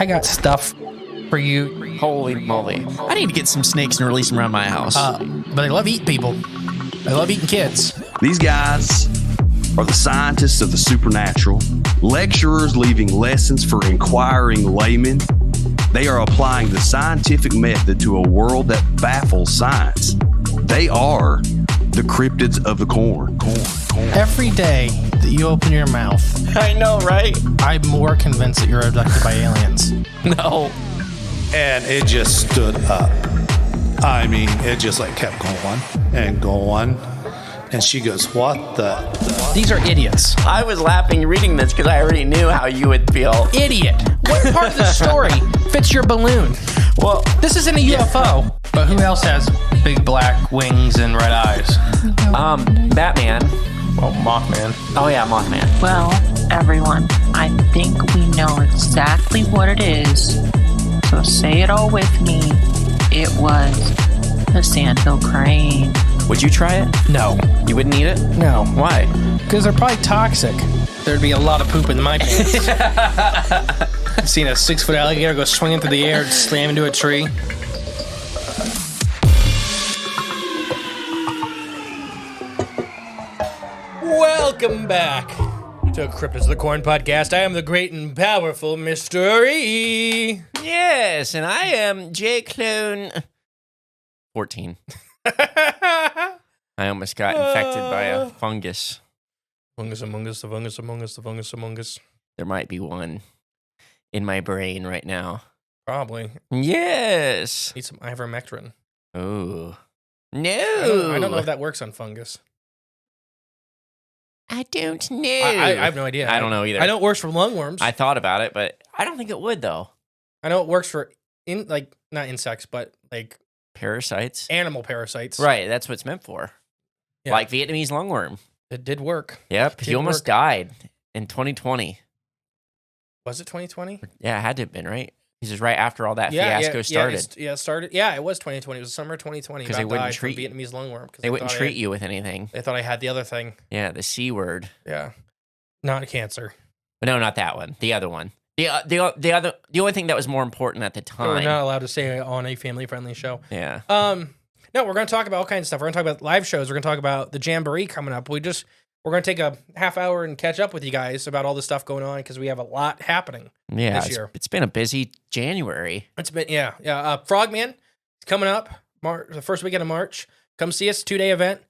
I got stuff for you. Holy moly. I need to get some snakes and release them around my house. But they love eating people. They love eating kids. These guys are the scientists of the supernatural, lecturers leaving lessons for inquiring laymen. They are applying the scientific method to a world that baffles science. They are the cryptids of the corn. Every day that you open your mouth, I know, right? I'm more convinced that you're abducted by aliens. No. And it just stood up. I mean, it just like kept going and going. And she goes, what the? These are idiots. I was laughing reading this because I already knew how you would feel. Idiot. What part of the story fits your balloon? Well, This isn't a UFO. But who else has big black wings and red eyes? Batman. Well, Mothman. Oh, yeah, Mothman. Well, everyone, I think we know exactly what it is. So say it all with me. It was the sandhill crane. Would you try it? No. You wouldn't eat it? No. Why? Because they're probably toxic. There'd be a lot of poop in my pants. I've seen a 6-foot alligator go swinging through the air and slam into a tree. Welcome back to Cryptids of the Corn podcast. I am the great and powerful Mr. E. Yes, and I am J Clone 14. I almost got infected by a fungus. Fungus among us, the fungus among us, the fungus among us. There might be one in my brain right now. Probably. Yes. Need some ivermectin. Oh. I No. don't know if that works on fungus. I don't know. I have no idea. I don't know either. I know it works for lungworms. I thought about it, but I don't think it would, though. I know it works for not insects, but like Parasites. animal parasites. Right, that's what it's meant for. Yeah. Like Vietnamese lungworm. It did work. Yep, Did he almost work. died in 2020. Was it 2020? Yeah, it had to have been, right? This is right after all that fiasco started. Yeah, it started. Yeah, it was 2020. It was summer 2020. 'Cause they About wouldn't died from treat- Vietnamese lungworm. They wouldn't treat you with anything. They thought I had the other thing. Yeah, the C word. Yeah, not cancer. But no, not that one. The other one. The only thing that was more important at the We're time. not allowed to say it on a family-friendly show. Yeah. No, we're going to talk about all kinds of stuff. We're going to talk about live shows. We're going to talk about the Jamboree coming up. We're going to take a half hour and catch up with you guys about all the stuff going on because we have a lot happening Yeah, this year. it's been a busy January. It's been, yeah. Frogman is coming up the first weekend of March. Come see us, 2-day event.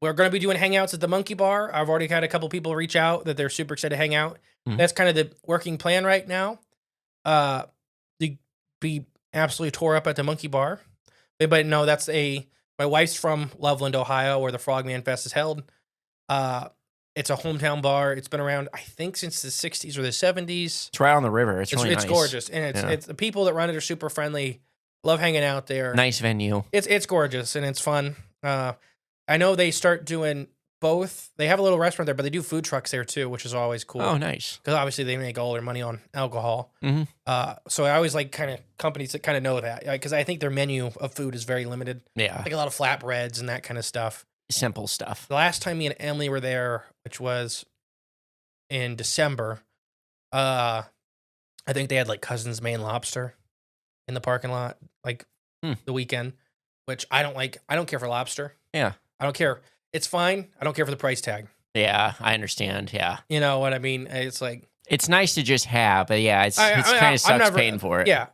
We're going to be doing hangouts at the Monkey Bar. I've already had a couple people reach out that they're super excited to hang out. Mhm. That's kind of the working plan right now. To be absolutely tore up at the Monkey Bar. Anybody know my wife's from Loveland, Ohio, where the Frogman Fest is held. It's a hometown bar. It's been around, I think, since the 60s or the 70s. It's right on the river. It's really It's nice. gorgeous, and it's the people that run it are super friendly. Love hanging out there. Nice venue. It's gorgeous and it's fun. I know they start doing both. They have a little restaurant there, but they do food trucks there too, which is always cool. Oh, nice. Because obviously they make all their money on alcohol. Mhm. So I always like kind of companies that kind of know that, because I think their menu of food is very limited. Yeah. Like a lot of flatbreads and that kind of stuff. Simple stuff. The last time me and Emily were there, which was in December, I think they had like Cousin's Maine lobster in the parking lot, like the weekend, which I don't like. I don't care for lobster. Yeah. I don't care. It's fine. I don't care for the price tag. Yeah, I understand. Yeah. You know what I mean? It's like, It's nice to just have, but yeah, it's I kind I'm of sucks never- paying for it. yeah,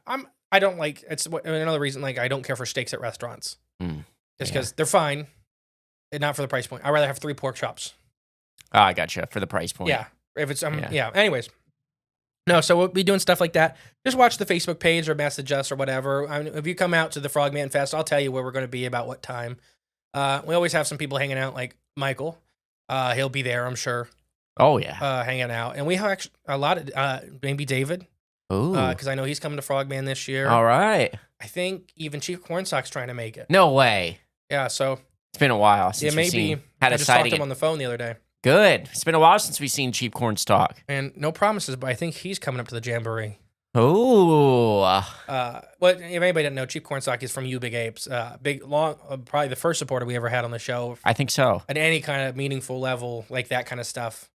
I don't like, it's another reason, like, I don't care for steaks at restaurants. Mm, Just yeah. because they're fine and not for the price point. I'd rather have 3 pork chops. Oh, I gotcha. For the price point. Yeah. If it's, Yeah. yeah. Anyways. No, so we'll be doing stuff like that. Just watch the Facebook page or message us or whatever. If you come out to the Frogman Fest, I'll tell you where we're going to be about what time. We always have some people hanging out, like Michael. He'll be there, I'm sure, Oh, yeah. hanging out. And we have actually a lot of, maybe David, Ooh. because I know he's coming to Frogman this year. All right. I think even Chief Cornsock's trying to make it. No way. Yeah, so It's been a while yeah, since we've maybe. seen. Had I a just talked to sighting. him on the phone the other day. Good. It's been a while since we've seen Cheap Corn stock. And no promises, but I think he's coming up to the Jamboree. Ooh. If anybody doesn't know, Chief Cornsock is from You Big Apes. Probably the first supporter we ever had on the show I think so. at any kind of meaningful level, like that kind of stuff.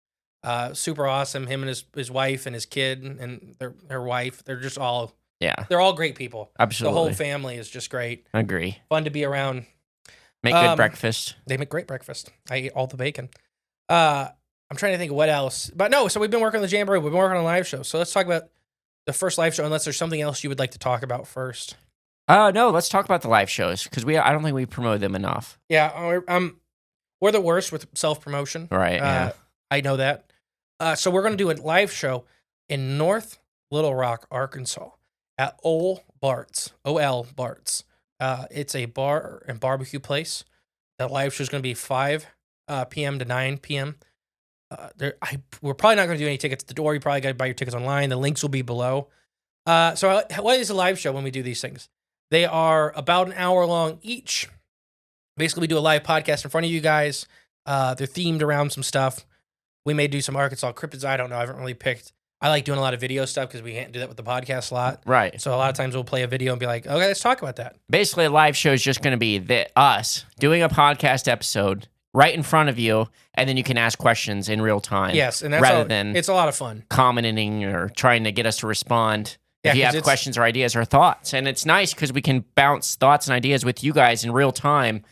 Super awesome. Him and his wife and his kid and their wife. They're just all Yeah, they're all great people. absolutely. The whole family is just great. Agree. Fun to be around. Make good breakfast. They make great breakfast. I eat all the bacon. I'm trying to think of what else. But no, so we've been working on the Jamboree. We've been working on a live show. So let's talk about the first live show, unless there's something else you would like to talk about first. No, let's talk about the live shows because I don't think we promote them enough. Yeah, we're the worst with self-promotion. Right, yeah. I know that. So we're going to do a live show in North Little Rock, Arkansas at Ol Bart's. O-L Bart's. It's a bar and barbecue place. The live show is going to be 5 p.m. to 9 p.m. We're probably not going to do any tickets at the door. You probably got to buy your tickets online. The links will be below. So what is a live show when we do these things? They are about an hour long each. Basically, we do a live podcast in front of you guys. They're themed around some stuff. We may do some Arkansas Cryptids. I don't know. I haven't really picked. I like doing a lot of video stuff because we can't do that with the podcast a lot. Right. So a lot of times we'll play a video and be like, okay, let's talk about that. Basically, a live show is just going to be us doing a podcast episode right in front of you, and then you can ask questions in real time. Yes, and that's rather than it's a lot of fun. Commenting or trying to get us to respond if you 'cause have questions or ideas or thoughts. And it's nice because we can bounce thoughts and ideas with you guys in real time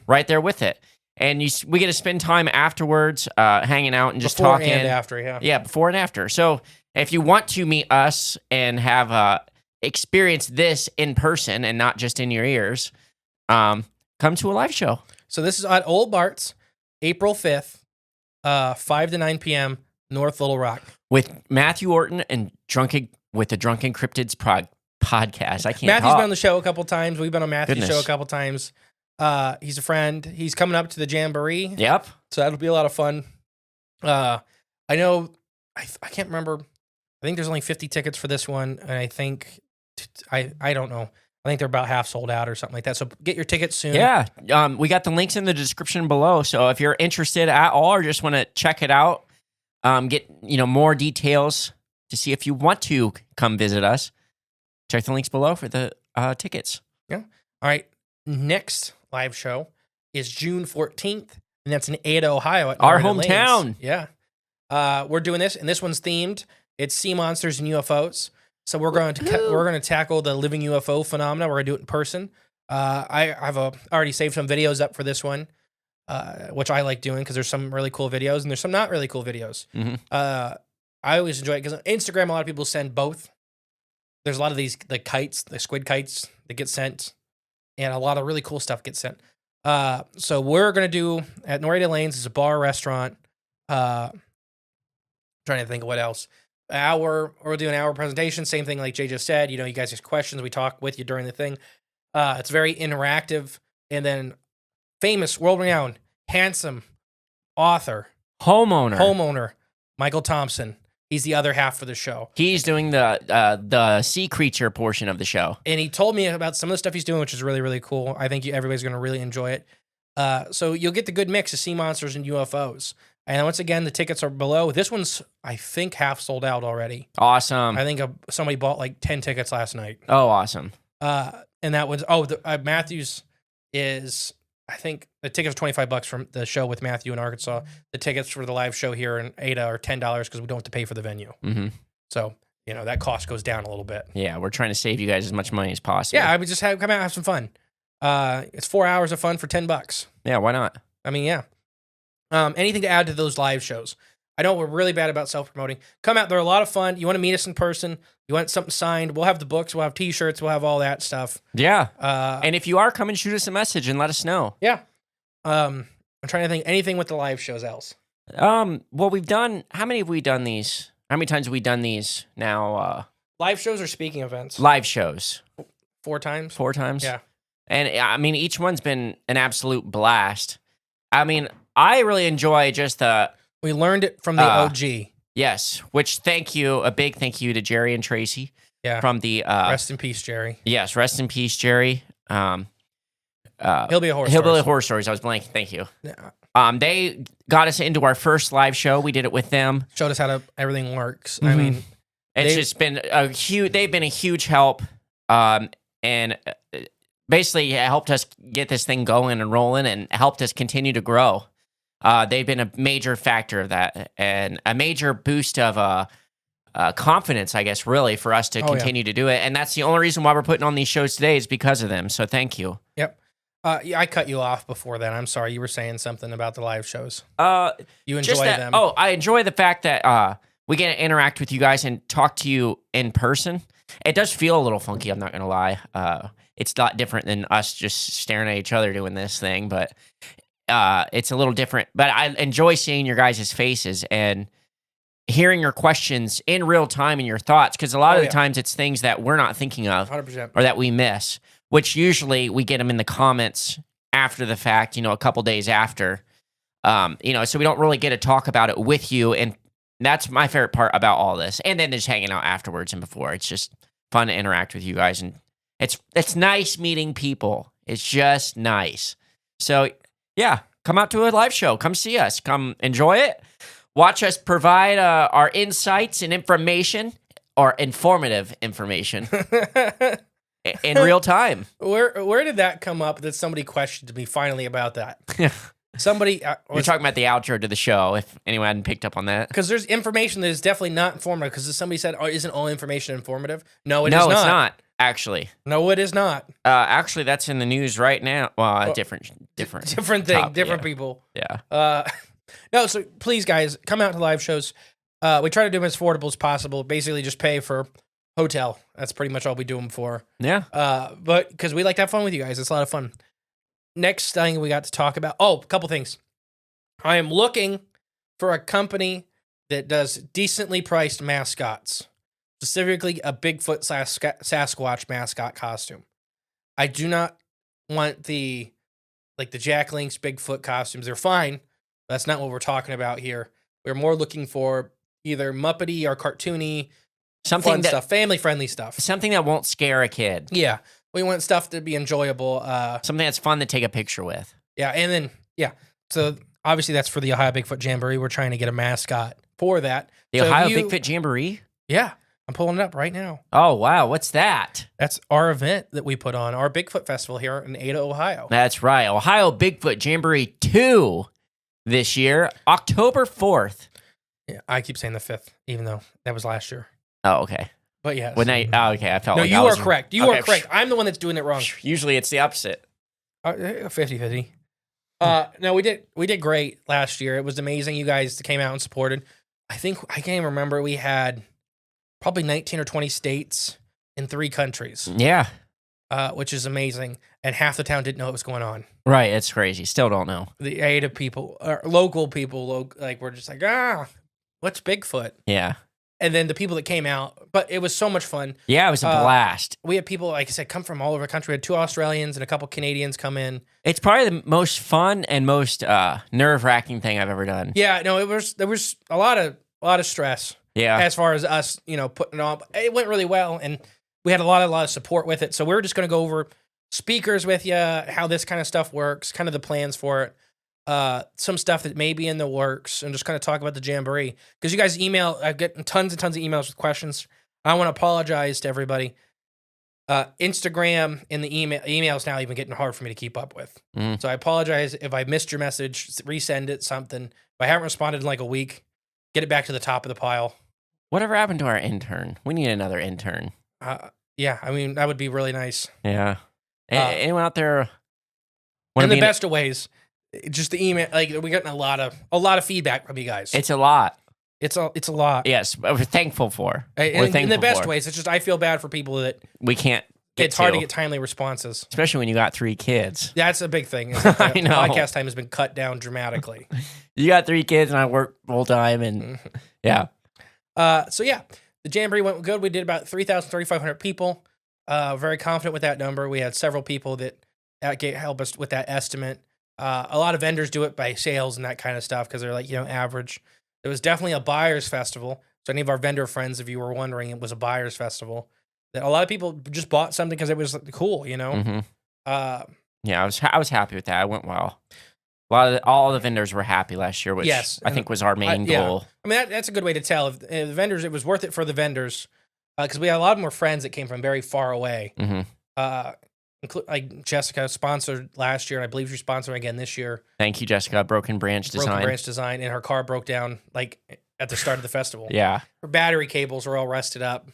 right there with it. And we get to spend time afterwards hanging out and just Before talking. and after, yeah. Yeah, before and after. So if you want to meet us and have experience this in person and not just in your ears, come to a live show. So this is at Old Bart's, April 5th, 5 to 9 p.m., North Little Rock. With Matthew Orton and with the Drunken Cryptids podcast. I can't Matthew's talk. been on the show a couple times. We've been on Matthew's Goodness. show a couple times. He's a friend. He's coming up to the Jamboree. Yep. So that'll be a lot of fun. I know, I can't remember. I think there's only 50 tickets for this one. And I think, I don't know. I think they're about half sold out or something like that. So get your tickets soon. Yeah. We got the links in the description below. So if you're interested at all or just want to check it out, get more details to see if you want to come visit us, check the links below for the tickets. Yeah. All right. Next live show is June 14th, and that's in Ada, Ohio. At Our Northern hometown. Lanes. Yeah. We're doing this, and this one's themed. It's sea monsters and UFOs. So we're going to tackle the living UFO phenomena. We're going to do it in person. I've already saved some videos up for this one, which I like doing because there's some really cool videos and there's some not really cool videos. Mm-hmm. I always enjoy it because on Instagram, a lot of people send both. There's a lot of these the kites, the squid kites that get sent, and a lot of really cool stuff gets sent. So we're gonna do at Norada Lanes. It's a bar restaurant. Trying to think of what else. We'll do an hour presentation. Same thing like Jay just said. You guys ask questions. We talk with you during the thing. It's very interactive. And then famous, world-renowned, handsome author, homeowner, Michael Thompson. He's the other half of the show. He's doing the sea creature portion of the show. And he told me about some of the stuff he's doing, which is really, really cool. I think everybody's going to really enjoy it. So you'll get the good mix of sea monsters and UFOs. And once again, the tickets are below. This one's, I think, half sold out already. Awesome. I think somebody bought like 10 tickets last night. Oh, awesome. And that was, Matthews is, I think the tickets are $25 from the show with Matthew in Arkansas. The tickets for the live show here in Ada are $10 because we don't have to pay for the venue. Mm-hmm. So, that cost goes down a little bit. Yeah, we're trying to save you guys as much money as possible. Yeah, I would just come out and have some fun. It's 4 hours of fun for $10. Yeah, why not? I mean, yeah. Anything to add to those live shows? I know we're really bad about self-promoting. Come out. They're a lot of fun. You want to meet us in person. You want something signed. We'll have the books. We'll have T-shirts. We'll have all that stuff. Yeah. And if you are, come and shoot us a message and let us know. Yeah. I'm trying to think anything with the live shows else. Well, we've done, how many have we done these? How many times have we done these now? Live shows or speaking events? Live shows. 4 times? 4 times? Yeah. And I mean, each one's been an absolute blast. I mean, I really enjoy just we learned it from the OG. Yes, which a big thank you to Jerry and Tracy. Yeah. From the rest in peace, Jerry. Yes, rest in peace, Jerry. Hillbilly Horror Stories. I was blanking. Thank you. Yeah. They got us into our first live show. We did it with them. Showed us how everything works. Mm-hmm. I mean, it's just been they've been a huge help. And basically helped us get this thing going and rolling and helped us continue to grow. they've been a major factor of that and a major boost of confidence, I guess, really, for us to continue to do it. And that's the only reason why we're putting on these shows today is because of them. So thank you. Yep. Yeah, I cut you off before that. I'm sorry. You were saying something about the live shows. You enjoy them. Oh, I enjoy the fact that we get to interact with you guys and talk to you in person. It does feel a little funky, I'm not going to lie. It's not different than us just staring at each other doing this thing, but it's a little different. But I enjoy seeing your guys' faces and hearing your questions in real time and your thoughts, because a lot of the times it's things that we're not thinking of 100%. or that we miss, which usually we get them in the comments after the fact, a couple days after. So we don't really get to talk about it with you, and that's my favorite part about all this. And then just hanging out afterwards and before. It's just fun to interact with you guys, and it's nice meeting people. It's just nice. So yeah, come out to a live show. Come see us. Come enjoy it. Watch us provide our insights and information, or informative information, in real time. Where did that come up that somebody questioned me finally about that? Somebody You're talking about the outro to the show, if anyone hadn't picked up on that. Because there's information that is definitely not informative, because somebody said, isn't all information informative? No, it is not. No, it's not, actually. No, it is not. Actually, that's in the news right now. Well, different thing, different people. Yeah. No, so please, guys, come out to live shows. We try to do them as affordable as possible. Basically, just pay for hotel. That's pretty much all we do them for. Yeah. But because we like to have fun with you guys. It's a lot of fun. Next thing we got to talk about. Oh, a couple things. I am looking for a company that does decently priced mascots, specifically a Bigfoot Sasquatch mascot costume. I do not want the Jack Link's Bigfoot costumes. They're fine. That's not what we're talking about here. We're more looking for either Muppety or cartoony, fun stuff, family-friendly stuff. Something that won't scare a kid. Yeah. We want stuff to be enjoyable. Something that's fun to take a picture with. Yeah, and then, so obviously that's for the Ohio Bigfoot Jamboree. We're trying to get a mascot for that. The Ohio Bigfoot Jamboree? Yeah, I'm pulling it up right now. Oh, wow. What's that? That's our event that we put on, our Bigfoot Festival here in Ada, Ohio. That's right. Ohio Bigfoot Jamboree 2 this year, October 4th. Yeah, I keep saying the 5th, even though that was last year. Oh, okay. But yes. Okay, I felt no, like you are correct. You are correct. I'm the one that's doing it wrong. Usually it's the opposite. 50-50. No, we did great last year. It was amazing. You guys came out and supported. I can't even remember. We had probably 19 or 20 states in 3 countries. Yeah. Which is amazing. And half the town didn't know what was going on. Right. It's crazy. Still don't know. The Ada people, local people, we're just like, what's Bigfoot? Yeah. And then the people that came out, but it was so much fun. Yeah, it was a blast. We had people, like I said, come from all over the country. We had 2 Australians and a couple Canadians come in. It's probably the most fun and most nerve-wracking thing I've ever done. Yeah, no, there was a lot of stress. Yeah. As far as us, putting it on. It went really well, and we had a lot of support with it. So we're just going to go over speakers with you, how this kind of stuff works, kind of the plans for it. Some stuff that may be in the works, and just kind of talk about the Jamboree, because you guys I get tons and tons of emails with questions. I want to apologize to everybody. Instagram and the emails now even getting hard for me to keep up with. So I apologize if I missed your message. Resend it, something. If I haven't responded in like a week, get it back to the top of the pile. Whatever happened to our intern? We need another intern. Yeah, I mean, that would be really nice. Yeah. Anyone out there? In the best of ways. Just the email, we're getting a lot of feedback from you guys. It's a lot. It's a lot. Yes, we're thankful for. In the best ways. It's just I feel bad for people that we can't. It's hard to get timely responses, especially when you got 3 kids. That's a big thing. I know. Podcast time has been cut down dramatically. You got 3 kids, and I work full time, and yeah. So yeah, the Jamboree went good. We did about 3,500 people. Very confident with that number. We had several people that help us with that estimate. A lot of vendors do it by sales and that kind of stuff because they're average. It was definitely a buyer's festival. So any of our vendor friends, if you were wondering, it was a buyer's festival. That a lot of people just bought something because it was cool, Mm-hmm. Yeah, I was happy with that. It went well. All the vendors were happy last year, which I think was our main goal. I mean, that's a good way to tell. If the vendors, it was worth it for the vendors because we had a lot more friends that came from very far away. Mm-hmm. like Jessica sponsored last year, and I believe she's sponsoring again this year. Thank you, Jessica. Broken Branch Design. Broken Branch Design, and her car broke down like at the start of the festival. Yeah. Her battery cables are all rusted up.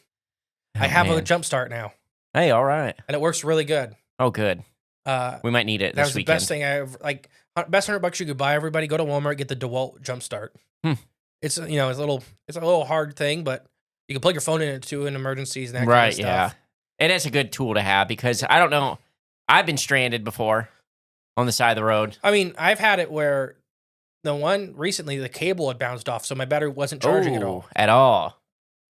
Oh, I have a man. jump start now, Hey, all right. and it works really good. Oh, good. Uh, We might need it that this was the weekend. best thing I ever like. Best $100 you could buy. Everybody go to Walmart, get the DeWalt jump start. It's it's a little hard thing, but you can plug your phone in it too in emergencies and that kind of stuff. Yeah. And it's a good tool to have because I don't know. I've been stranded before on the side of the road. I mean, I've had it where the one recently the cable had bounced off, so my battery wasn't charging at all. At all.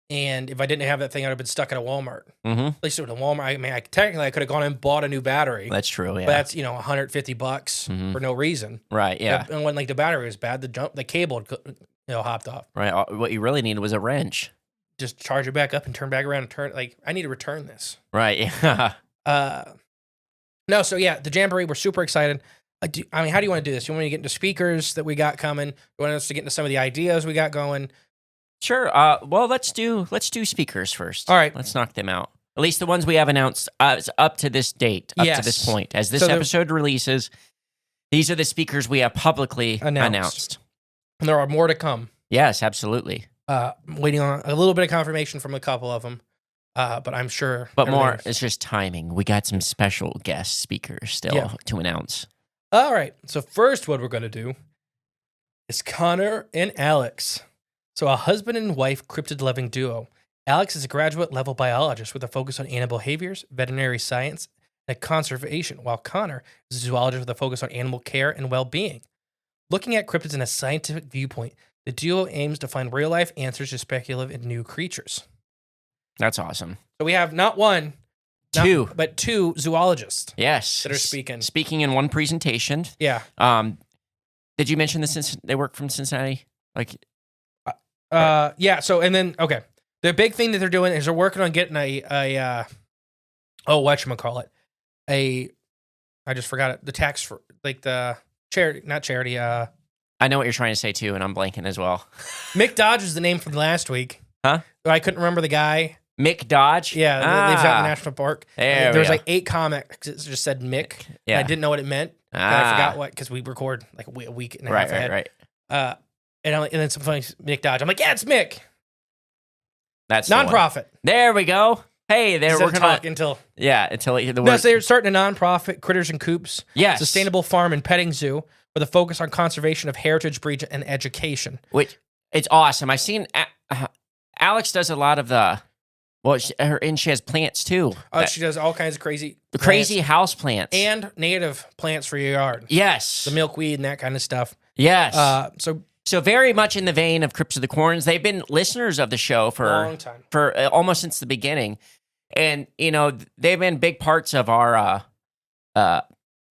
And if I didn't have that thing, I'd have been stuck at a Walmart. Mm-hmm. At least at a Walmart. I mean, technically, I could have gone and bought a new battery. That's true. Yeah. But that's $150 for no reason. Right. Yeah. And when like the battery was bad, the cable had, hopped off. Right. What you really needed was a wrench. Just charge it back up and turn back around and turn. Like I need to return this. Right. Yeah. No. So yeah, the Jamboree. We're super excited. I mean, how do you want to do this? You want me to get into speakers that we got coming? You want us to get into some of the ideas we got going? Sure. Well, let's do speakers first. All right. Let's knock them out. At least the ones we have announced up to this date, up to this Yes. point. As this So episode releases, these are the speakers we have publicly announced. And there are more to come. Yes, absolutely. I'm waiting on a little bit of confirmation from a couple of them, but I'm sure. But more, everything's- it's just timing. We got some special guest speakers still to announce. All right. So first, what we're going to do is Connor and Alex. So a husband and wife cryptid-loving duo. Alex is a graduate-level biologist with a focus on animal behaviors, veterinary science, and conservation, while Connor is a zoologist with a focus on animal care and well-being. Looking at cryptids in a scientific viewpoint, the duo aims to find real-life answers to speculative and new creatures. That's awesome. So we have not one, Two. but two zoologists Yes. that are speaking. Speaking in one presentation. Yeah. Did you mention they work from Cincinnati? Like, Yeah. So, and then, okay. The big thing that they're doing is they're working on getting whatchamacallit? I just forgot it. The tax for, like the charity, not charity. I know what you're trying to say too, and I'm blanking as well. Mick Dodge is the name from last week. Huh? I couldn't remember the guy. Mick Dodge? Yeah. That lives out in the national park. There was we like 8 comics that just said Mick. Yeah. And I didn't know what it meant. And I forgot what, because we record like a week and a half ahead. Right. And then some funny Mick Dodge. I'm like, yeah, it's Mick. That's the one. Nonprofit. There we go. Hey, they're Instead of working talking on until the no, word. so they're starting a nonprofit, Critters and Coops, Yes. sustainable farm and petting zoo with a focus on conservation of heritage breeds and education. Which it's awesome. I've seen Alex does a lot of the and she has plants too. She does all kinds of crazy House plants and native plants for your yard. Yes. The milkweed and that kind of stuff. Yes. So very much in the vein of Crypts of the Corns. They've been listeners of the show for long time. for almost since the beginning. And, they've been big parts of our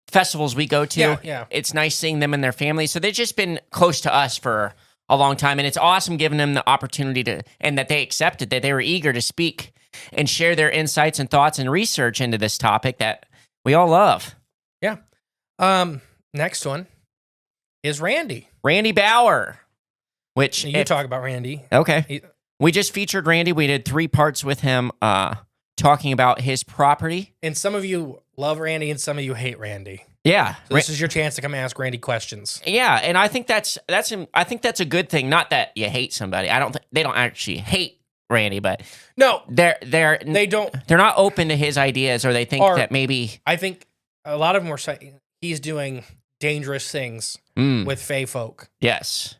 festivals we go to. Yeah. It's nice seeing them and their families. So they've just been close to us for a long time. And it's awesome giving them the opportunity and that they accepted, that they were eager to speak and share their insights and thoughts and research into this topic that we all love. Yeah. Next one is Randy. Randy Bauer, which... You talk about Randy. Okay. We just featured Randy. We did 3 parts with him talking about his property. And some of you love Randy and some of you hate Randy. Yeah. So this is your chance to come ask Randy questions. Yeah, and I think that's a good thing. Not that you hate somebody. They don't actually hate Randy, but no, they don't. They're not open to his ideas, or they think that maybe. I think a lot of them were saying he's doing dangerous things with Fey folk. Yes.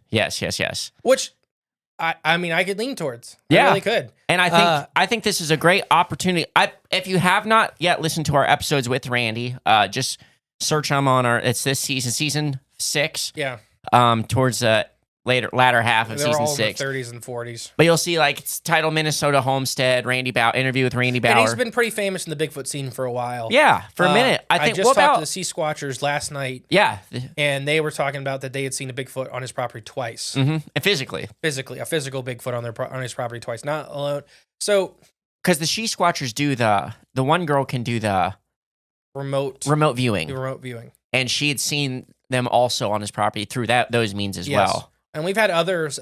Which I mean, I could lean towards. Yeah. I really could. And I think this is a great opportunity. If you have not yet listened to our episodes with Randy, just search them on it's this season 6. Yeah. Towards the latter half of They're season all 6. In the 30s and 40s. But you'll see it's titled Minnesota Homestead, interview with Randy Bauer. And he's been pretty famous in the Bigfoot scene for a while. Yeah, for a minute. I think just talked to the Sea Squatchers last night. Yeah. And they were talking about that they had seen a Bigfoot on his property twice. Mm-hmm. And physically, a physical Bigfoot on his property twice, not alone. So, because the Sea Squatchers do the one girl can do the remote viewing, and she had seen them also on his property through those means as well. And we've had others,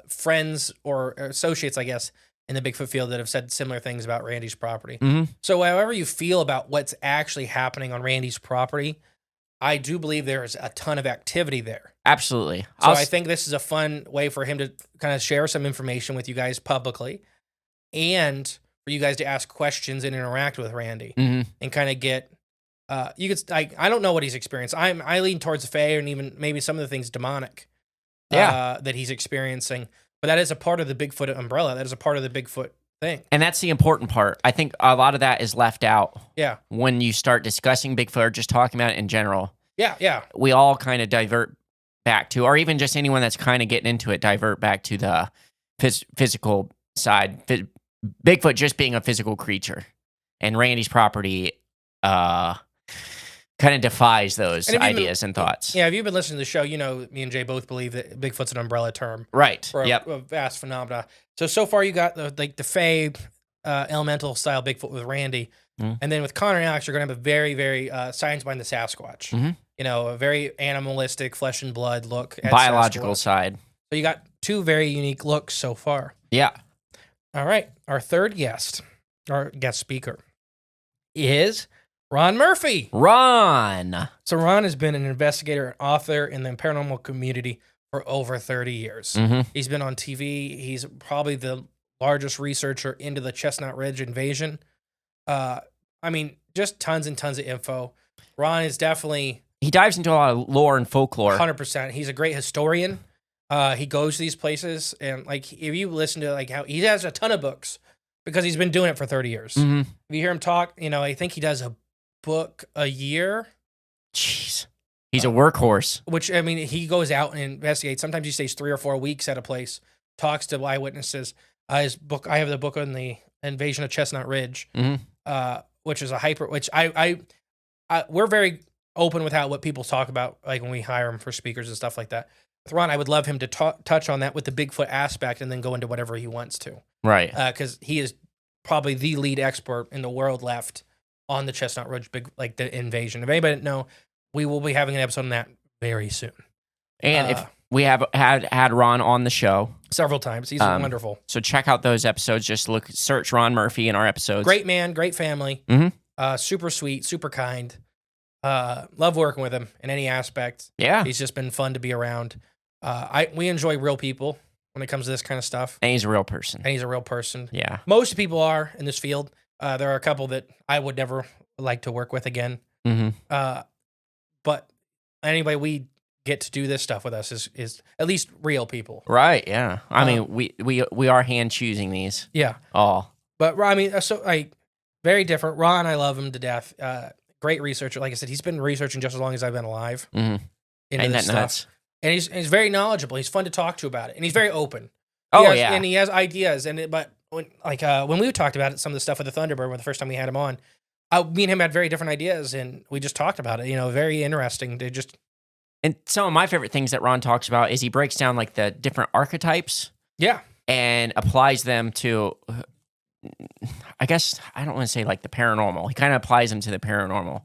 friends or associates, I guess, in the Bigfoot field that have said similar things about Randy's property. Mhm. So however you feel about what's actually happening on Randy's property, I do believe there's a ton of activity there. Absolutely. So I think this is a fun way for him to kind of share some information with you guys publicly, and for you guys to ask questions and interact with Randy Mhm. and kind of get. You could. I don't know what he's experienced. I lean towards the fae and even maybe some of the things demonic. That he's experiencing, but that is a part of the Bigfoot umbrella. That is a part of the Bigfoot thing. And that's the important part. I think a lot of that is left out Yeah. when you start discussing Bigfoot or just talking about it in general. Yeah. We all kind of divert back to, or even just anyone that's kind of getting into it, divert back to the physical side. Bigfoot just being a physical creature, and Randy's property kind of defies those ideas and thoughts. Yeah, if you've been listening to the show, you know me and Jay both believe that Bigfoot's an umbrella term, Right. For a vast phenomena. So far you got the fae elemental style Bigfoot with Randy, and then with Connor and Alex, you're gonna have a very, very science behind the Sasquatch. You know, a very animalistic, flesh and blood look at Biological Sasquatch. side. So you got two very unique looks so far. Yeah. All right, our third guest, our guest speaker, is Ron Murphy. Ron. So Ron has been an investigator and author in the paranormal community for over 30 years. He's been on TV. He's probably the largest researcher into the Chestnut Ridge invasion. I mean, just tons and tons of info. Ron is definitely... He dives into a lot of lore and folklore. 100%. He's a great historian. He goes to these places, and like if you listen to like how he has a ton of books because he's been doing it for 30 years. If you hear him talk, you know, I think he does a book a year. Jeez. He's a workhorse. Which, I mean, he goes out and investigates. Sometimes he stays 3 or 4 weeks at a place, talks to eyewitnesses. His book, I have the book on the invasion of Chestnut Ridge, which is which we're very open with what people talk about, like when we hire him for speakers and stuff like that. With Ron, I would love him to touch on that with the Bigfoot aspect and then go into whatever he wants to. Right. Because he is probably the lead expert in the world left on the Chestnut Ridge, like the invasion. If anybody didn't know, we will be having an episode on that very soon. And if we have had Ron on the show several times, he's wonderful. So check out those episodes. Just search Ron Murphy in our episodes. Great man, great family. Super sweet, super kind. Love working with him in any aspect. Yeah. He's just been fun to be around. We enjoy real people when it comes to this kind of stuff. And he's a real person. And he's a real person. Yeah. Most people are in this field. There are a couple that I would never like to work with again. But anybody we get to do this stuff with us is at least real people. Right, yeah. I mean, we are hand choosing these. Yeah. All. But I mean, so very different. Ron, I love him to death. Great researcher. Like I said, he's been researching just as long as I've been alive. Into Ain't this that stuff. nuts? And he's very knowledgeable. He's fun to talk to about it. And he's very open. Yeah. And he has ideas. But when we talked about it, some of the stuff with the Thunderbird, when the first time we had him on, me and him had very different ideas, and we just talked about it. You know, very interesting. And some of my favorite things that Ron talks about is he breaks down like the different archetypes. Yeah. And applies them to, I guess, I don't want to say like the paranormal. He kind of applies them to the paranormal,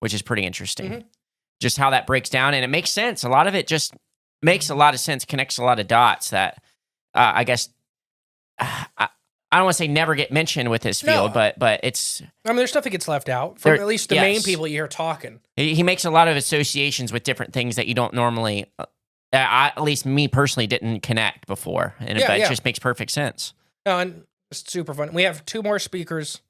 which is pretty interesting. Just how that breaks down. And it makes sense. A lot of it just makes a lot of sense, connects a lot of dots that I guess, I don't want to say never get mentioned with his field, but it's... I mean, there's stuff that gets left out from at least the main people you hear talking. He makes a lot of associations with different things that you don't normally... at least me personally didn't connect before. But it just makes perfect sense. No, and it's super fun. We have 2 more speakers.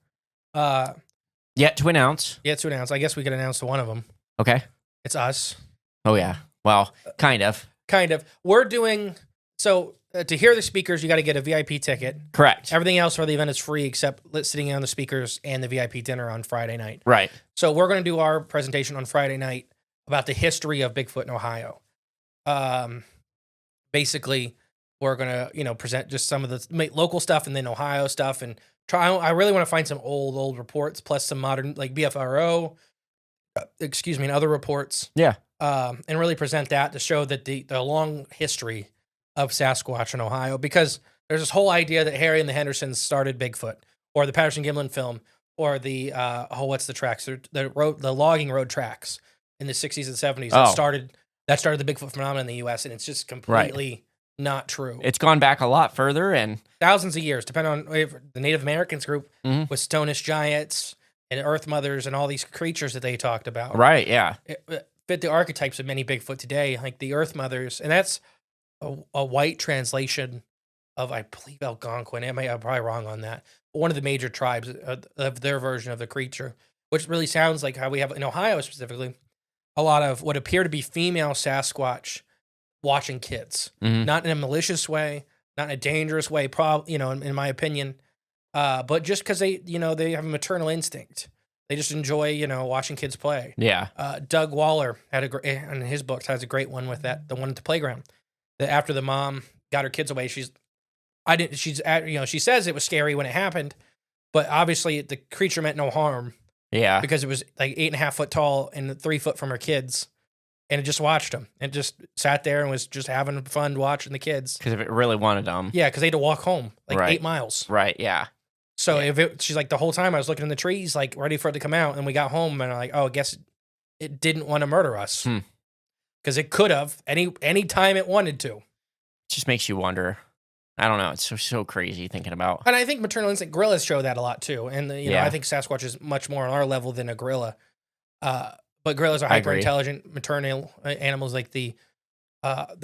Yet to announce. I guess we could announce one of them. Okay. It's us. Oh, yeah. Well, kind of. Kind of. We're doing... So... to hear the speakers, you got to get a VIP ticket. Correct. Everything else for the event is free except sitting on the speakers and the VIP dinner on Friday night. Right. So we're going to do our presentation on Friday night about the history of Bigfoot in Ohio. Basically, we're going to present just some of the local stuff and then Ohio stuff and try. I really want to find some old reports plus some modern like BFRO, and other reports. Yeah. And really present that to show that the long history of Sasquatch in Ohio, because there's this whole idea that Harry and the Hendersons started Bigfoot, or the Patterson-Gimlin film, or the what's the tracks? The logging road tracks in the 60s and 70s that started the Bigfoot phenomenon in the U.S. and it's just completely not true. It's gone back a lot further, and Thousands of years, depending on if the Native Americans group Mhm. with Stonish giants and Earth Mothers and all these creatures that they talked about. right, yeah, It fit the archetypes of many Bigfoot today, like the Earth Mothers, and that's a white translation of, I believe, Algonquin. I'm probably wrong on that. But one of the major tribes of their version of the creature, which really sounds like how we have in Ohio specifically a lot of what appear to be female Sasquatch watching kids, Mhm. not in a malicious way, not in a dangerous way, in my opinion, but just because they have a maternal instinct. They just enjoy, watching kids play. yeah, Doug Waller had in his books has a great one with that, the one at the playground. That after the mom got her kids away, she says it was scary when it happened, but obviously the creature meant no harm yeah. because it was like 8.5 foot tall and 3 foot from her kids, and it just watched them and just sat there and was just having fun watching the kids. Because if it really wanted them, Yeah, because they had to walk home like Right. 8 miles. right, yeah, So Yeah. she's like, the whole time I was looking in the trees, like ready for it to come out, and we got home and I'm like, oh, I guess it didn't want to murder us Hmm. because it could have any time it wanted to. it just makes you wonder. I don't know. It's so crazy thinking about. And I think maternal instinct gorillas show that a lot too. And Yeah. I think Sasquatch is much more on our level than a gorilla. But gorillas are I hyper agree. intelligent maternal animals, like the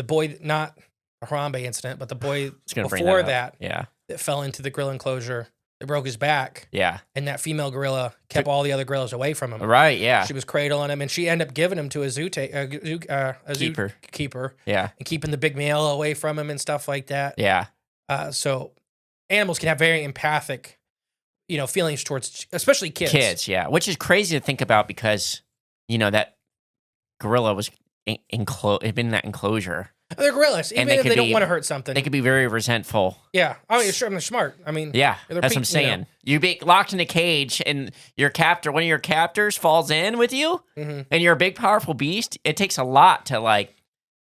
boy, not a Harambe incident, but the boy Just gonna bring before that, up. that Yeah, fell into the gorilla enclosure, that broke his back, yeah, and that female gorilla kept all the other gorillas away from him. right, yeah, She was cradling him, and she ended up giving him to a Keeper. zookeeper yeah, and keeping the big male away from him and stuff like that. yeah. So animals can have very empathic, feelings towards, especially kids. Kids, yeah, which is crazy to think about because that gorilla was had been in that enclosure. They're gorillas, And even they if could they don't be- want to hurt something. They could be very resentful. Yeah. I mean, sure, they're smart. I mean, Yeah, they're that's what I'm saying. You be locked in a cage, and one of your captors, falls in with you, Mhm. and you're a big, powerful beast. It takes a lot to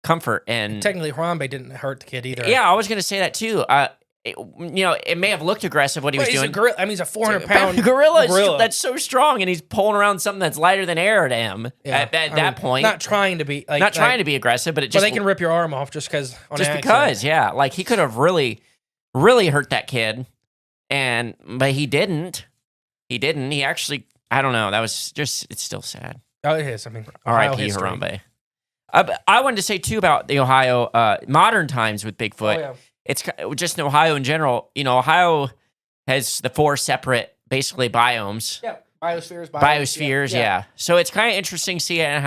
comfort and. Technically, Harambe didn't hurt the kid either. Yeah, I was gonna say that too. It may have looked aggressive what he But was he's doing. a gorilla. I mean, he's a 400-pound gorilla. gorilla. That's so strong, and he's pulling around something that's lighter than air to him. Yeah. At I that mean, point, not trying to be not trying to be aggressive, but it But just they can rip your arm off just because. because, yeah, he could have really, really hurt that kid, but he didn't. He didn't. He actually, I don't know. That was just. It's still sad. Oh, it is. I mean, Ohio R.I.P. history. Harambe. I wanted to say too about the Ohio modern times with Bigfoot. Oh, yeah. It's just in Ohio in general. Ohio has the 4 separate, basically, biomes. Yeah. Biospheres. Biospheres, yeah. So it's kind of interesting seeing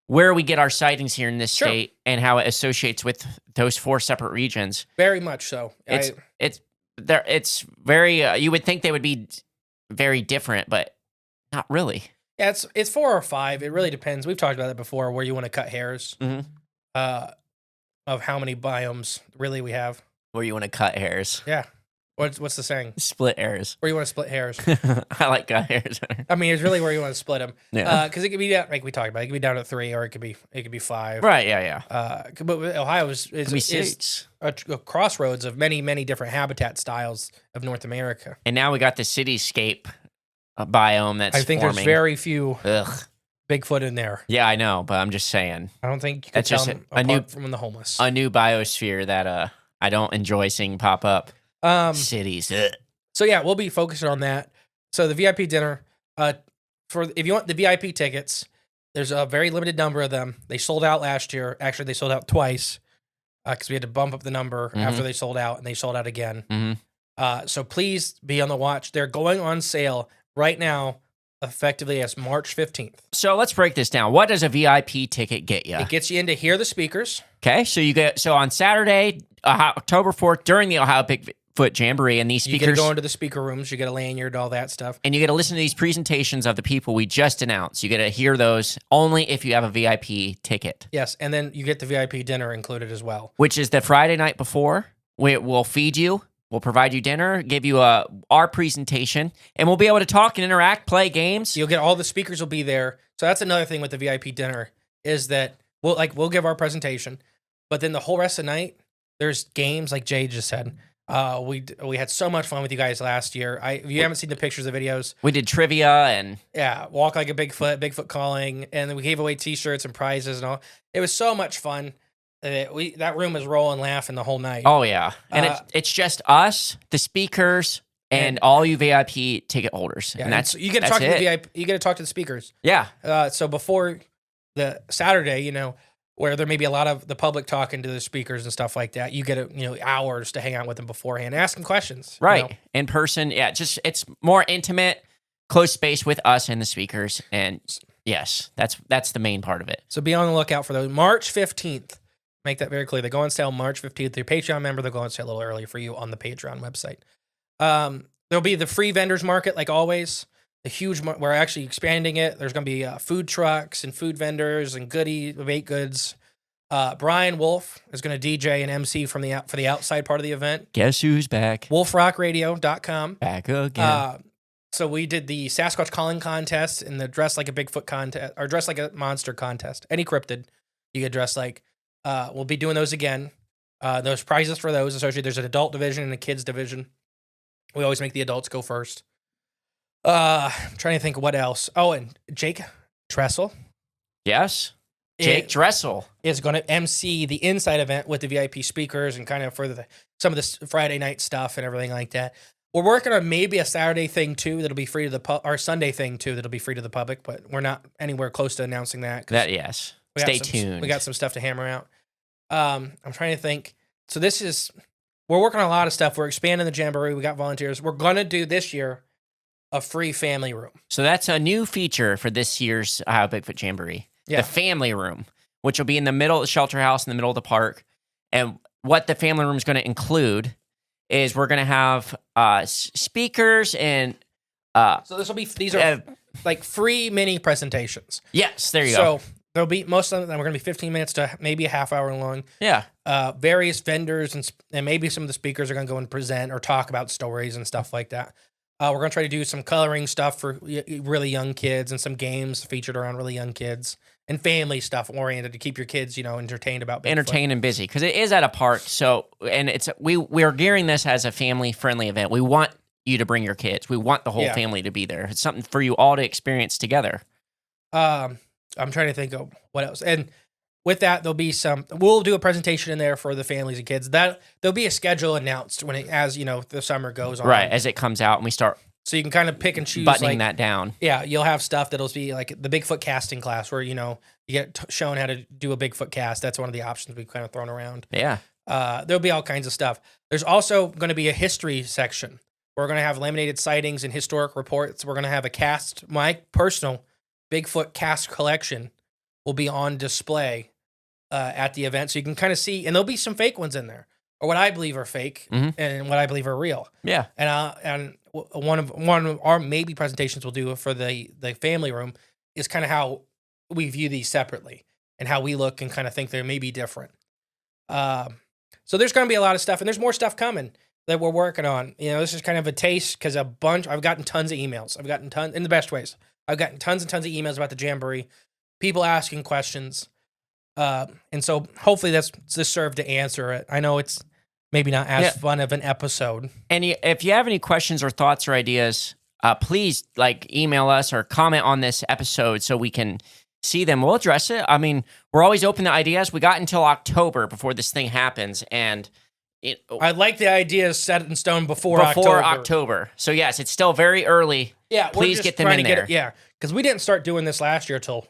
where we get our sightings here in this Sure. state and how it associates with those 4 separate regions. Very much so. It's very. You would think they would be very different, but not really. Yeah, it's 4 or 5. It really depends. We've talked about that before, where you want to cut hairs Mhm. of how many biomes really we have. Where you want to cut hairs, Yeah. What's the saying? split hairs. Where you want to split hairs. I like cut hairs. I mean, it's really where you want to split them. Yeah. Because it could be down, like we talked about. It could be down to 3, or it could be 5. Right? Yeah. But Ohio is Could be 6. a crossroads of many, many different habitat styles of North America. And now we got the cityscape biome that's. I think forming. there's very few Ugh. Bigfoot in there. Yeah, I know, but I'm just saying I don't think you can That's tell just them a new- apart from the homeless. a new biosphere that I don't enjoy seeing pop up. Cities. Ugh. So yeah, we'll be focusing on that. So the VIP dinner, if you want the VIP tickets, there's a very limited number of them. They sold out last year. Actually, they sold out twice because we had to bump up the number after they sold out, and they sold out again. Mhm. So please be on the watch. They're going on sale right now, effectively as March 15th. So let's break this down. What does a VIP ticket get you? It gets you in to hear the speakers. Okay, so on Saturday, October 4th, during the Ohio Bigfoot Jamboree, and these You get to speakers, go into the speaker rooms. You get a lanyard, all that stuff. and you get to listen to these presentations of the people we just announced. You get to hear those only if you have a VIP ticket, Yes, and then you get the VIP dinner included as well. which is the Friday night before. We'll feed you. We'll provide you dinner, give you our presentation, and we'll be able to talk and interact, play games. You'll get all the speakers will be there. So that's another thing with the VIP dinner is that we'll give our presentation, but then the whole rest of the night there's games like Jay just said. We had so much fun with you guys last year. If you haven't seen the pictures, the videos, We did trivia and yeah, walk like a Bigfoot calling, and then we gave away T-shirts and prizes and all. It was so much fun. that room is rolling, laughing the whole night. Oh yeah, and Uh, it's just us, the speakers, and all you VIP ticket holders, Yeah, and that's so you get to that's talk to the it. VIP. You get to talk to the speakers. Yeah, So before the Saturday, where there may be a lot of the public talking to the speakers and stuff like that, you get hours to hang out with them beforehand, ask them questions. right. In person, yeah, just it's more intimate, close space with us and the speakers, and yes, that's the main part of it. So be on the lookout for those. March 15th. Make that very clear. They go on sale March 15th. If you're a Patreon member, they'll go on sale a little early for you on the Patreon website. There'll be the free vendors market, like always. The huge, we're actually expanding it. There's going to be food trucks and food vendors and baked goods. Brian Wolf is going to DJ and MC for the outside part of the event. Guess who's back? WolfRockRadio.com. Back again. So we did the Sasquatch calling contest and the dress like a Bigfoot contest, or dress like a monster contest. Any cryptid you get dressed like. We'll be doing those again. Those prizes for those, associated. There's an adult division and a kids division. We always make the adults go first. I'm trying to think of what else. Oh, and Jake Tressel Yes, Jake Dressel is going to MC the inside event with the VIP speakers and kind of for some of this Friday night stuff and everything like that. We're working on maybe a Saturday thing too that'll be free to or Sunday thing too that'll be free to the public, but we're not anywhere close to announcing that. Yes. Stay tuned. We got some stuff to hammer out. I'm trying to think. So we're working on a lot of stuff. We're expanding the Jamboree. We got volunteers. We're going to do this year a free family room. So that's a new feature for this year's Bigfoot Jamboree. Yeah. The family room, which will be in the middle of the shelter house in the middle of the park. And what the family room is going to include is we're going to have speakers and... so these are like free mini presentations. Yes, there you go. So there'll be most of them. We're going to be 15 minutes to maybe a half hour long. Yeah. Various vendors and maybe some of the speakers are going to go and present or talk about stories and stuff like that. We're going to try to do some coloring stuff for really young kids and some games featured around really young kids and family stuff oriented to keep your kids, entertained about Bigfoot. Entertained and busy because it is at a park. So, and we are gearing this as a family friendly event. We want you to bring your kids. We want the whole family to be there. It's something for you all to experience together. I'm trying to think of what else. And with that, we'll do a presentation in there for the families and kids. There'll be a schedule announced as the summer goes on. Right, as it comes out and we start so you can kind of pick and choose buttoning that down. Yeah, you'll have stuff that'll be like the Bigfoot casting class where, you get shown how to do a Bigfoot cast. That's one of the options we've kind of thrown around. Yeah. There'll be all kinds of stuff. There's also going to be a history section. We're going to have laminated sightings and historic reports. We're going to have a cast. My personal Bigfoot cast collection will be on display at the event. So you can kind of see, and there'll be some fake ones in there, or what I believe are fake and what I believe are real. Yeah. And one of our maybe presentations we'll do for the family room is kind of how we view these separately and how we look and kind of think they may be different. So there's going to be a lot of stuff, and there's more stuff coming that we're working on. This is kind of a taste because I've gotten tons of emails. I've gotten tons in the best ways. I've gotten tons and tons of emails about the Jamboree, people asking questions. And so hopefully this served to answer it. I know it's maybe not as fun of an episode. And if you have any questions or thoughts or ideas, please email us or comment on this episode so we can see them. We'll address it. I mean, we're always open to ideas. We got until October before this thing happens. And I'd like the ideas set in stone before October. So yes, it's still very early. Yeah, please get them in there. Because we didn't start doing this last year till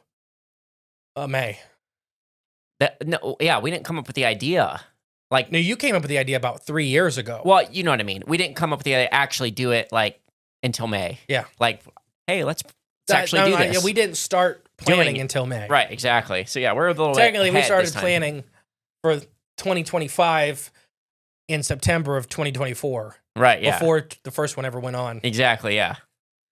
May. We didn't come up with the idea. No, you came up with the idea about 3 years ago. Well, you know what I mean. We didn't come up with the idea to actually do it until May. Yeah. Hey, let's actually do this. Yeah, we didn't start planning until May. Right, exactly. So yeah, we're a little technically bit we started planning for 2025 in September of 2024. Right, yeah. Before the first one ever went on. Exactly, yeah.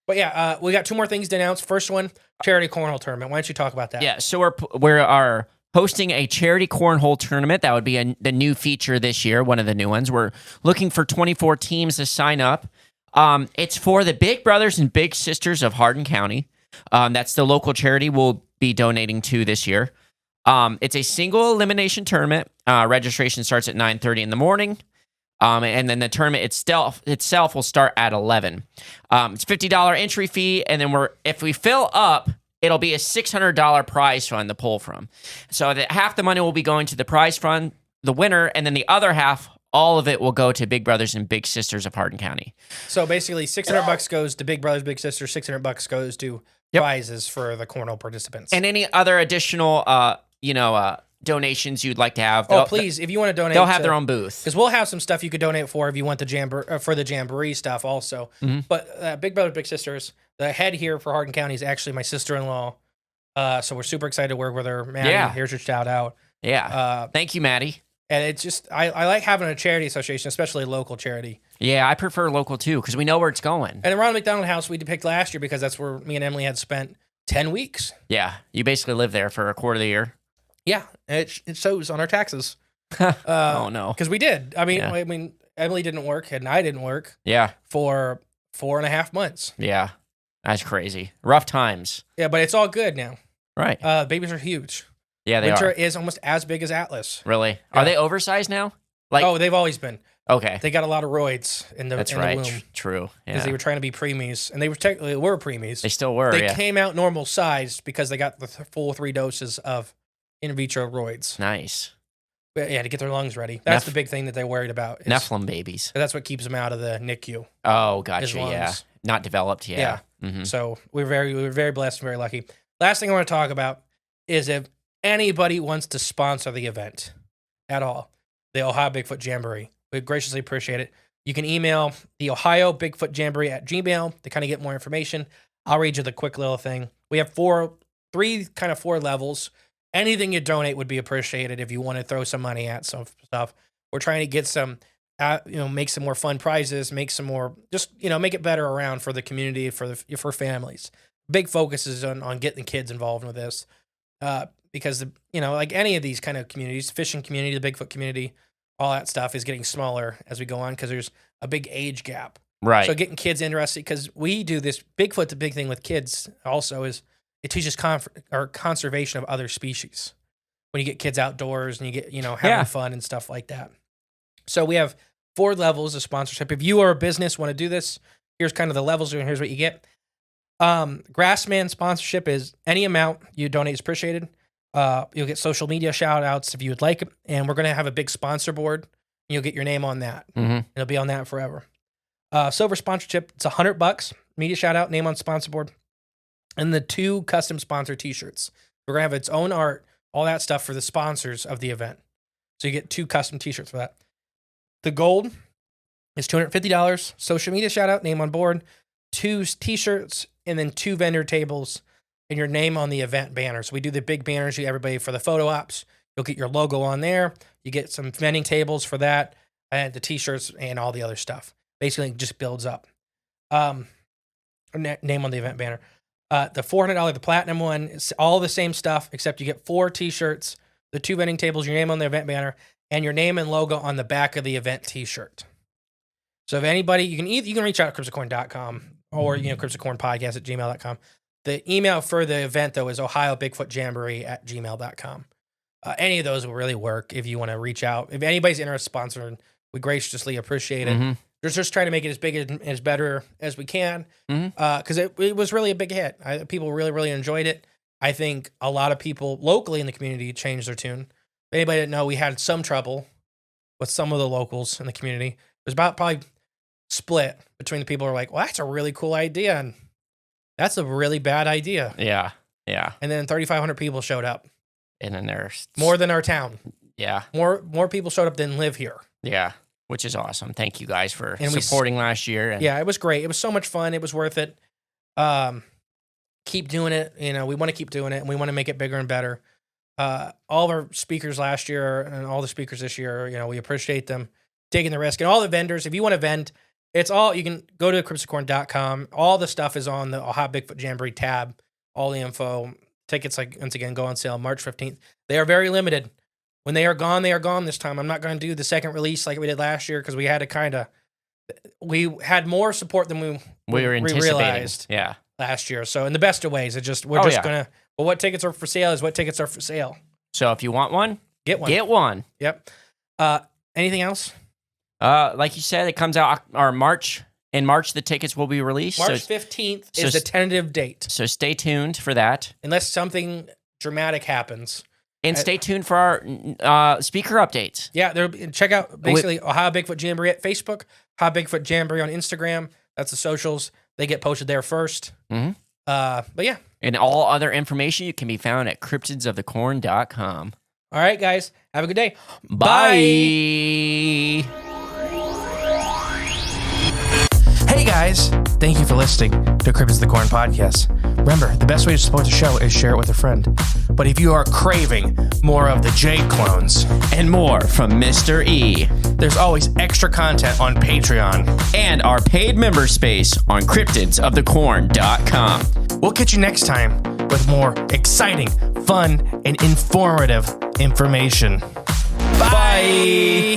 But yeah, we got two more things to announce. First one, charity cornhole tournament. Why don't you talk about that? Yeah, so we are hosting a charity cornhole tournament. That would be the new feature this year, one of the new ones. We're looking for 24 teams to sign up. It's for the Big Brothers and Big Sisters of Hardin County. That's the local charity we'll be donating to this year. It's a single elimination tournament. Registration starts at 9:30 in the morning. And then the tournament itself will start at 11. It's $50 entry fee, and then if we fill up it'll be a $600 prize fund to pull from. So that half the money will be going to the prize fund, the winner, and then the other half, all of it will go to Big Brothers and Big Sisters of Hardin County. So basically, $600 goes to Big Brothers, Big Sisters. $600 goes to prizes for the cornhole participants. And any other additional, donations you'd like to have. Please, if you want to donate, they'll have their own booth. Because we'll have some stuff you could donate for if you want the for the jamboree stuff also. Mm-hmm. But Big Brothers, Big Sisters, the head here for Hardin County is actually my sister-in-law. So we're super excited to work with her. Maddie, here's your shout out. Yeah. Thank you, Maddie. And it's just, I like having a charity association, especially a local charity. Yeah, I prefer local too, because we know where it's going. And the Ronald McDonald House we picked last year because that's where me and Emily had spent 10 weeks. Yeah, you basically live there for a quarter of the year. Yeah, and it shows on our taxes. Oh, no. Because we did. I mean, Emily didn't work and I didn't work. Yeah. For 4.5 months. Yeah, that's crazy. Rough times. Yeah, but it's all good now. Right. Babies are huge. Yeah, they Winter are. is almost as big as Atlas. Really? Yeah. Are they oversized now? They've always been. Okay. They got a lot of roids in the womb. True. Because they were trying to be preemies, and they technically were preemies. They still were. They came out normal sized because they got the full 3 doses of in vitro roids. Nice. But yeah, to get their lungs ready. That's the big thing that they're worried about. Nephilim babies. That's what keeps them out of the NICU. Oh, gotcha. Yeah. Not developed yet. Yeah. Mm-hmm. So we were very blessed and very lucky. Last thing I want to talk about is if anybody wants to sponsor the event at all, the Ohio Bigfoot Jamboree, we graciously appreciate it. You can email the Ohio Bigfoot Jamboree at Gmail to kind of get more information. I'll read you the quick little thing. We have 4 levels. Anything you donate would be appreciated if you want to throw some money at some stuff. We're trying to get some, make some more fun prizes, make some more, make it better around for the community, for families. Big focus is on getting the kids involved with this. Because like any of these kind of communities, fishing community, the Bigfoot community, all that stuff is getting smaller as we go on because there's a big age gap. Right. So getting kids interested, because we do this Bigfoot. The big thing with kids also is it teaches conservation of other species. When you get kids outdoors and you get having fun and stuff like that. So we have 4 levels of sponsorship. If you are a business want to do this, here's kind of the levels and here's what you get. Grassman sponsorship is any amount you donate is appreciated. You'll get social media shout outs if you would like, and we're going to have a big sponsor board. And you'll get your name on that. Mm-hmm. It'll be on that forever. Silver sponsorship, it's $100. Media shout out, name on sponsor board, and the 2 custom sponsor t-shirts. We're going to have its own art, all that stuff for the sponsors of the event. So you get 2 custom t-shirts for that. The gold is $250. Social media shout out, name on board, 2 t-shirts, and then 2 vendor tables and your name on the event banner. So we do the big banners, everybody for the photo ops. You'll get your logo on there. You get some vending tables for that, and the t-shirts and all the other stuff. Basically, it just builds up. Name on the event banner. The $400, the platinum one, is all the same stuff, except you get 4 t-shirts, the 2 vending tables, your name on the event banner, and your name and logo on the back of the event t-shirt. So if anybody, you can reach out at crypticorn.com or, crypticornpodcast@gmail.com. The email for the event, though, is ohiobigfootjamboree@gmail.com. Any of those will really work if you want to reach out. If anybody's interested in sponsoring, we graciously appreciate it. Mm-hmm. We're just trying to make it as big and as better as we can because it was really a big hit. People really, really enjoyed it. I think a lot of people locally in the community changed their tune. If anybody didn't know, we had some trouble with some of the locals in the community. It was about probably split between the people who are like, well, that's a really cool idea, and that's a really bad idea. Yeah. Yeah. And then 3,500 people showed up. And then there's more than our town. Yeah. More people showed up than live here. Yeah. Which is awesome. Thank you guys for supporting last year. Yeah, it was great. It was so much fun. It was worth it. Keep doing it. We want to keep doing it, and we want to make it bigger and better. All of our speakers last year and all the speakers this year, we appreciate them taking the risk. And all the vendors, if you want to vend, you can go to crypticorn.com. All the stuff is on the Ohio Bigfoot Jamboree tab. All the info. Tickets, once again, go on sale March 15th. They are very limited. When they are gone this time. I'm not going to do the second release like we did last year because we had we had more support than we were anticipating. Realized last year. So in the best of ways, we're going to, what tickets are for sale is what tickets are for sale. So if you want one, get one. Get one. Yep. Anything else? Like you said, it comes out March In March, the tickets will be released. March 15th is the tentative date. So stay tuned for that. Unless something dramatic happens. And stay tuned for our speaker updates. Yeah, check out basically Ohio Bigfoot Jamboree at Facebook, Ohio Bigfoot Jamboree on Instagram. That's the socials. They get posted there first. Mm-hmm. But yeah. And all other information you can be found at cryptidsofthecorn.com. All right, guys. Have a good day. Bye. Hey, guys. Thank you for listening to Cryptids of the Corn podcast. Remember, the best way to support the show is share it with a friend. But if you are craving more of the J clones and more from Mr. E, there's always extra content on Patreon and our paid member space on cryptidsofthecorn.com. We'll catch you next time with more exciting, fun, and informative information. Bye.